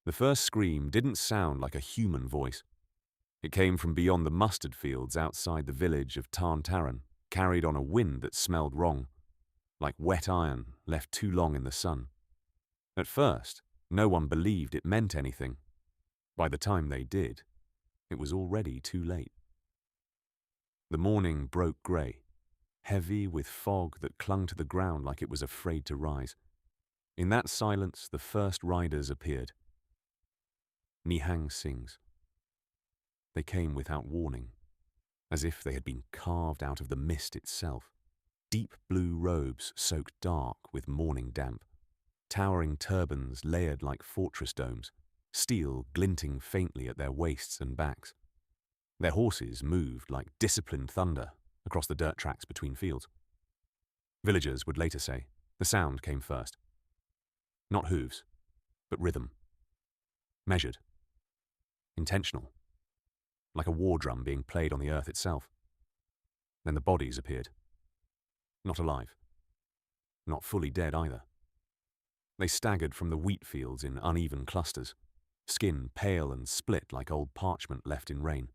The first scream didn't sound like a human voice. It came from beyond the mustard fields outside the village of Tarn Taran, carried on a wind that smelled wrong, like wet iron left too long in the sun. At first, no one believed it meant anything. By the time they did, it was already too late. The morning broke grey, heavy with fog that clung to the ground like it was afraid to rise. In that silence, the first riders appeared. Nihang Singhs. They came without warning, as if they had been carved out of the mist itself. Deep blue robes soaked dark with morning damp, towering turbans layered like fortress domes, steel glinting faintly at their waists and backs. Their horses moved like disciplined thunder across the dirt tracks between fields. Villagers would later say the sound came first. Not hooves, but rhythm. Measured. Intentional. Like a war drum being played on the earth itself. Then the bodies appeared. Not alive. Not fully dead either. They staggered from the wheat fields in uneven clusters, skin pale and split like old parchment left in rain.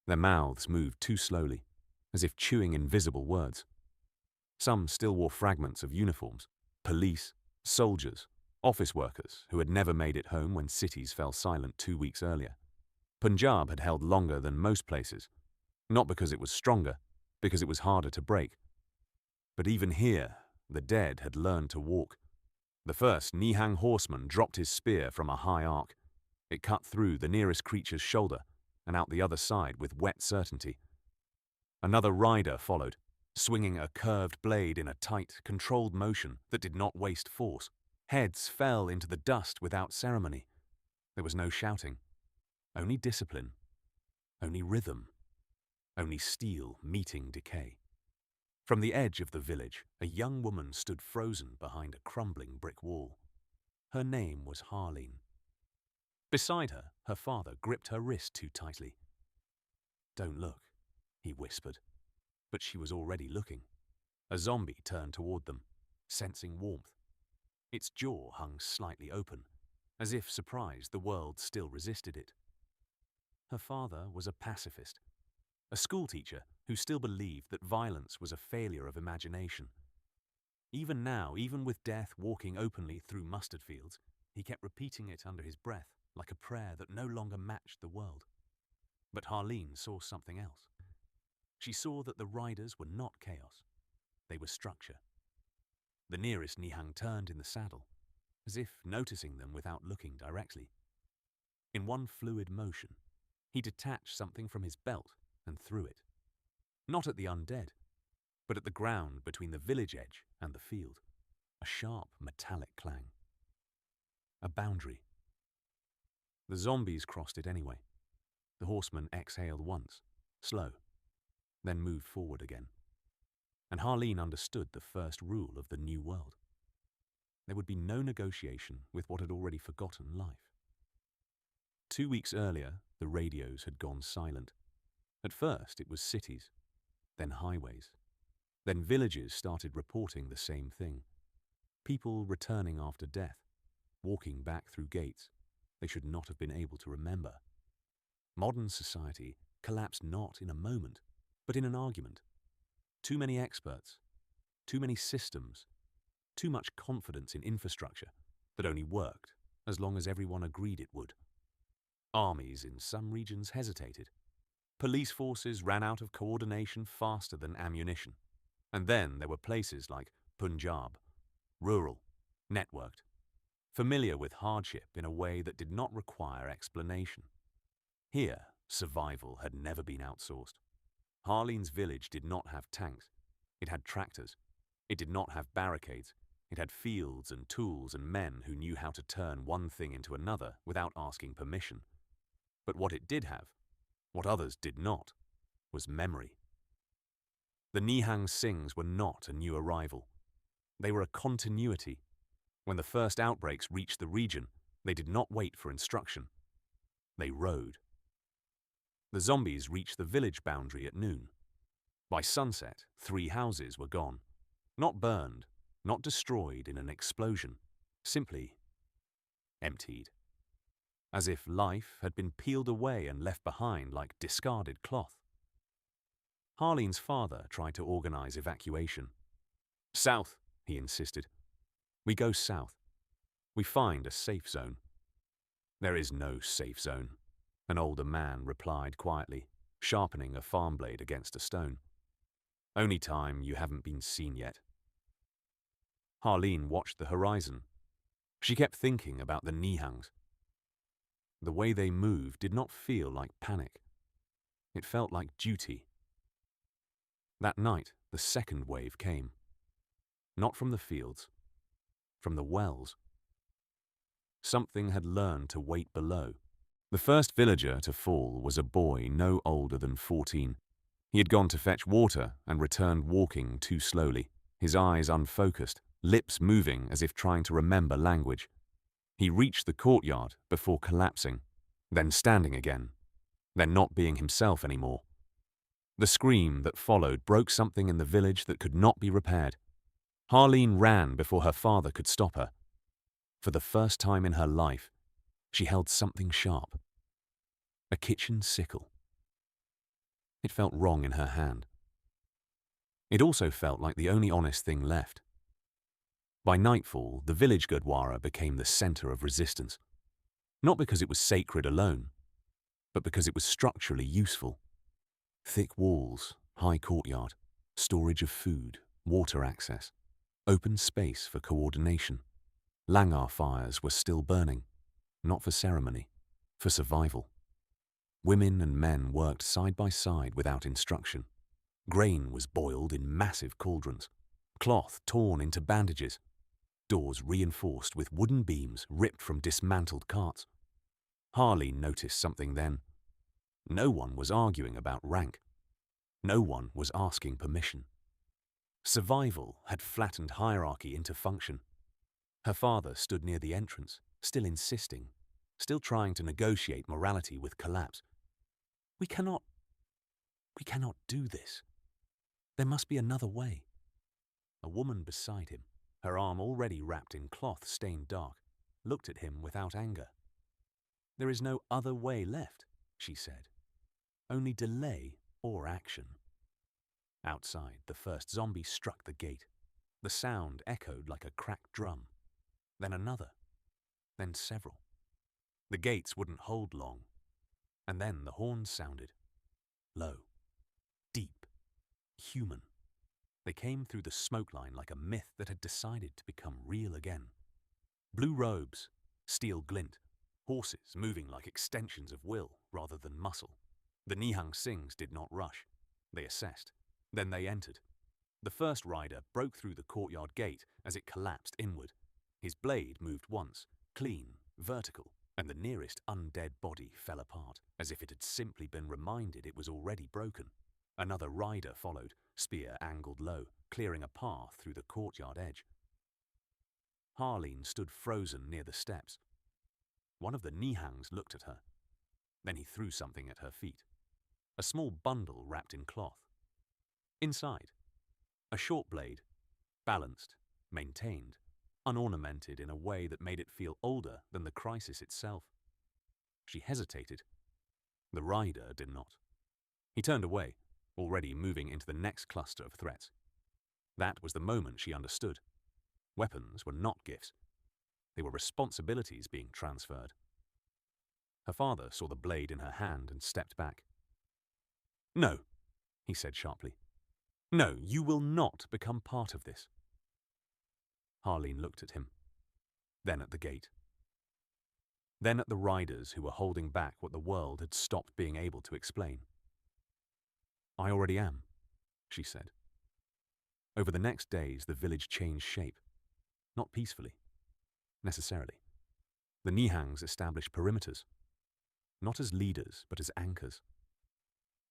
Their mouths moved too slowly, as if chewing invisible words. Some still wore fragments of uniforms, police, soldiers, office workers who had never made it home when cities fell silent 2 weeks earlier. Punjab had held longer than most places, not because it was stronger, because it was harder to break. But even here, the dead had learned to walk. The first Nihang horseman dropped his spear from a high arc. It cut through the nearest creature's shoulder and out the other side with wet certainty. Another rider followed, swinging a curved blade in a tight, controlled motion that did not waste force. Heads fell into the dust without ceremony. There was no shouting. Only discipline. Only rhythm. Only steel meeting decay. From the edge of the village, a young woman stood frozen behind a crumbling brick wall. Her name was Harleen. Beside her, her father gripped her wrist too tightly. "Don't look," he whispered. But she was already looking. A zombie turned toward them, sensing warmth. Its jaw hung slightly open, as if surprised the world still resisted it. Her father was a pacifist, a schoolteacher who still believed that violence was a failure of imagination. Even now, even with death walking openly through mustard fields, he kept repeating it under his breath like a prayer that no longer matched the world. But Harleen saw something else. She saw that the riders were not chaos. They were structure. The nearest Nihang turned in the saddle, as if noticing them without looking directly. In one fluid motion, he detached something from his belt and threw it. Not at the undead, but at the ground between the village edge and the field. A sharp metallic clang. A boundary. The zombies crossed it anyway. The horseman exhaled once, slow, then moved forward again. And Harleen understood the first rule of the new world. There would be no negotiation with what had already forgotten life. 2 weeks earlier, the radios had gone silent. At first, it was cities, then highways. Then villages started reporting the same thing. People returning after death, walking back through gates they should not have been able to remember. Modern society collapsed not in a moment, but in an argument. Too many experts, too many systems, too much confidence in infrastructure that only worked as long as everyone agreed it would. Armies in some regions hesitated. Police forces ran out of coordination faster than ammunition. And then there were places like Punjab, rural, networked, familiar with hardship in a way that did not require explanation. Here, survival had never been outsourced. Harleen's village did not have tanks. It had tractors. It did not have barricades. It had fields and tools and men who knew how to turn one thing into another without asking permission. But what it did have, what others did not, was memory. The Nihang Singhs were not a new arrival. They were a continuity. When the first outbreaks reached the region, they did not wait for instruction. They rode. The zombies reached the village boundary at noon. By sunset, 3 houses were gone. Not burned, not destroyed in an explosion, simply emptied. as if life had been peeled away and left behind like discarded cloth. Harleen's father tried to organize evacuation. "South," he insisted. "We go south. We find a safe zone." "There is no safe zone," an older man replied quietly, sharpening a farm blade against a stone. "Only time you haven't been seen yet." Harleen watched the horizon. She kept thinking about the Nihangs. The way they moved did not feel like panic. It felt like duty. That night, the second wave came. Not from the fields, from the wells. Something had learned to wait below. The first villager to fall was a boy no older than 14. He had gone to fetch water and returned walking too slowly, his eyes unfocused, lips moving as if trying to remember language. He reached the courtyard before collapsing, then standing again, then not being himself anymore. The scream that followed broke something in the village that could not be repaired. Harleen ran before her father could stop her. For the first time in her life, she held something sharp. A kitchen sickle. It felt wrong in her hand. It also felt like the only honest thing left. By nightfall, the village Gurdwara became the center of resistance. Not because it was sacred alone, but because it was structurally useful. Thick walls, high courtyard, storage of food, water access, open space for coordination. Langar fires were still burning, not for ceremony, for survival. Women and men worked side by side without instruction. Grain was boiled in massive cauldrons, cloth torn into bandages, doors reinforced with wooden beams ripped from dismantled carts. Harleen noticed something then. No one was arguing about rank. No one was asking permission. Survival had flattened hierarchy into function. Her father stood near the entrance, still insisting, still trying to negotiate morality with collapse. We cannot do this. There must be another way." A woman beside him, her arm already wrapped in cloth stained dark, looked at him without anger. "There is no other way left," she said. "Only delay or action." Outside, the first zombie struck the gate. The sound echoed like a cracked drum. Then another. Then several. The gates wouldn't hold long. And then the horns sounded. Low. Deep. Human. They came through the smoke line like a myth that had decided to become real again. Blue robes, steel glint, horses moving like extensions of will rather than muscle. The Nihang Singhs did not rush. They assessed. Then they entered. The first rider broke through the courtyard gate as it collapsed inward. His blade moved once, clean, vertical, and the nearest undead body fell apart, as if it had simply been reminded it was already broken. Another rider followed, spear angled low, clearing a path through the courtyard edge. Harleen stood frozen near the steps. One of the Nihangs looked at her. Then he threw something at her feet. A small bundle wrapped in cloth. Inside, a short blade, balanced, maintained, unornamented in a way that made it feel older than the crisis itself. She hesitated. The rider did not. He turned away, already moving into the next cluster of threats. That was the moment she understood. Weapons were not gifts. They were responsibilities being transferred. Her father saw the blade in her hand and stepped back. "No," he said sharply. "No, you will not become part of this." Harleen looked at him, then at the gate. Then at the riders who were holding back what the world had stopped being able to explain. "I already am," she said. Over the next days, the village changed shape. Not peacefully, necessarily. The Nihangs established perimeters, not as leaders, but as anchors.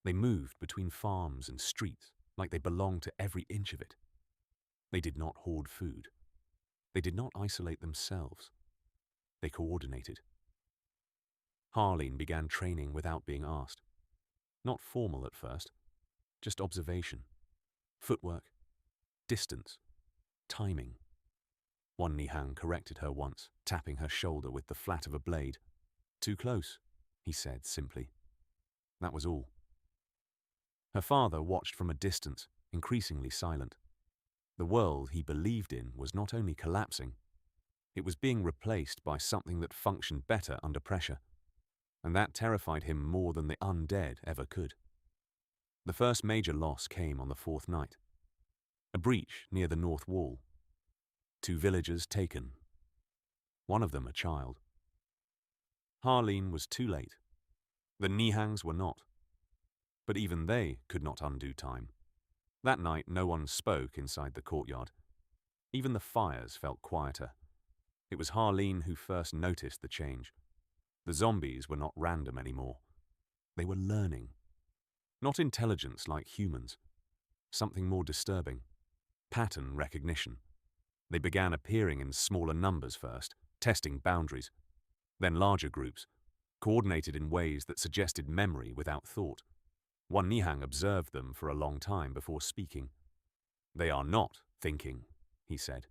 They moved between farms and streets like they belonged to every inch of it. They did not hoard food. They did not isolate themselves. They coordinated. Harleen began training without being asked. Not formal at first, just observation, footwork, distance, timing. One Nihang corrected her once, tapping her shoulder with the flat of a blade. Too close, he said simply. That was all. Her father watched from a distance, increasingly silent. The world he believed in was not only collapsing, it was being replaced by something that functioned better under pressure, and that terrified him more than the undead ever could. The first major loss came on the fourth night. A breach near the north wall. 2 villagers taken. One of them a child. Harleen was too late. The Nihangs were not. But even they could not undo time. That night no one spoke inside the courtyard. Even the fires felt quieter. It was Harleen who first noticed the change. The zombies were not random anymore. They were learning. Not intelligence like humans. Something more disturbing. Pattern recognition. They began appearing in smaller numbers first, testing boundaries. Then larger groups, coordinated in ways that suggested memory without thought. One Nihang observed them for a long time before speaking. They are not thinking, he said.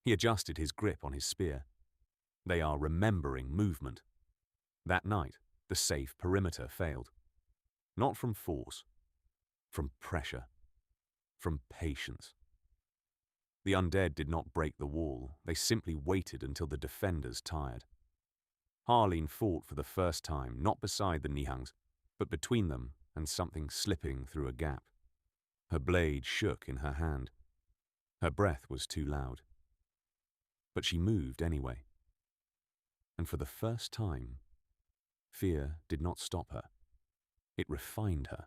He adjusted his grip on his spear. They are remembering movement. That night, the safe perimeter failed. Not from force, from pressure, from patience. The undead did not break the wall, they simply waited until the defenders tired. Harleen fought for the first time, not beside the Nihangs, but between them and something slipping through a gap. Her blade shook in her hand. Her breath was too loud. But she moved anyway. And for the first time, fear did not stop her. It refined her.